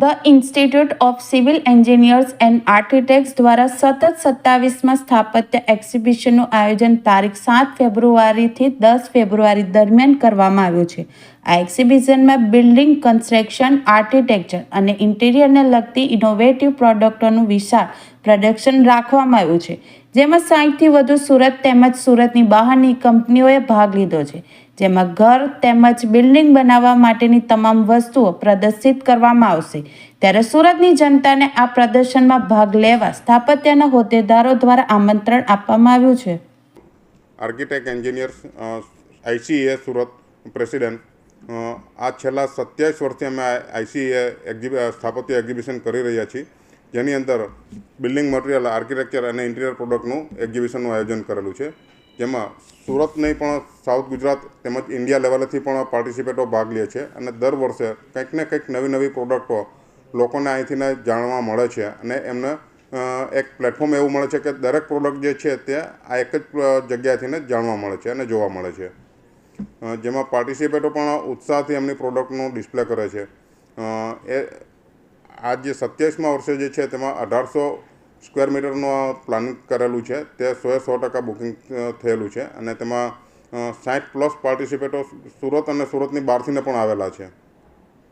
The institute of civil engineers and architects દ્વારા સતત 27માં સ્થાપત્ય એક્ઝિબિશનનું આયોજન તારીખ 7 ફેબ્રુઆરીથી 10 ફેબ્રુઆરી દરમિયાન કરવામાં આવ્યું છે. આ એક્ઝિબિશનમાં બિલ્ડિંગ કન્સ્ટ્રક્શન, આર્કિટેક્ચર અને ઇન્ટિરિયરને લગતી ઇનોવેટિવ પ્રોડક્ટોનું વિશાળ પ્રદર્શન રાખવામાં આવ્યું છે, જેમાં 60થી વધુ સુરત તેમજ સુરતની બહારની કંપનીઓએ ભાગ લીધો છે, જેમાં ઘર તેમજ બિલ્ડિંગ બનાવવા માટેની તમામ વસ્તુઓ પ્રદર્શિત કરવામાં આવશે. ત્યારે સુરતની જનતાને આ પ્રદર્શનમાં ભાગ લેવા સ્થાપત્યના હોદ્દેદારો દ્વારા આમંત્રણ આપવામાં આવ્યું છે. આર્કિટેક્ટ એન્જિનિયર્સ આઈસીએ સુરત પ્રેસિડેન્ટ આ છેલ્લા 27 વર્ષથી અમે આઈસીએ સ્થાપત્ય એક્ઝિબિશન કરી રહ્યા છીએ, જેની અંદર બિલ્ડિંગ મટીરિયલ, આર્કિટેક્ચર અને ઇન્ટિરિયર પ્રોડક્ટનું એક્ઝિબિશનનું આયોજન કરેલું છે, જેમાં સુરત નહીં પણ સાઉથ ગુજરાત તેમજ ઇન્ડિયા લેવલેથી પણ પાર્ટિસિપેટો ભાગ લે છે અને દર વર્ષે કંઈક ને કંઈક નવી પ્રોડક્ટો લોકોને અહીંથીને જાણવા મળે છે અને એમને એક પ્લેટફોર્મ એવું મળે છે કે દરેક પ્રોડક્ટ જે છે તે આ એક જ જગ્યાએથીને જાણવા મળે છે અને જોવા મળે છે, જેમાં પાર્ટિસિપેટો પણ ઉત્સાહથી એમની પ્રોડક્ટનું ડિસ્પ્લે કરે છે. આ જે 27મા વર્ષે જે છે તેમાં 1800 સ્ક્વેર મીટરનું પ્લાનિંગ કરેલું છે, તે 100% બુકિંગ થયેલું છે અને તેમાં 60+ પાર્ટિસિપેટો સુરત અને સુરતની બહારથીને પણ આવેલા છે.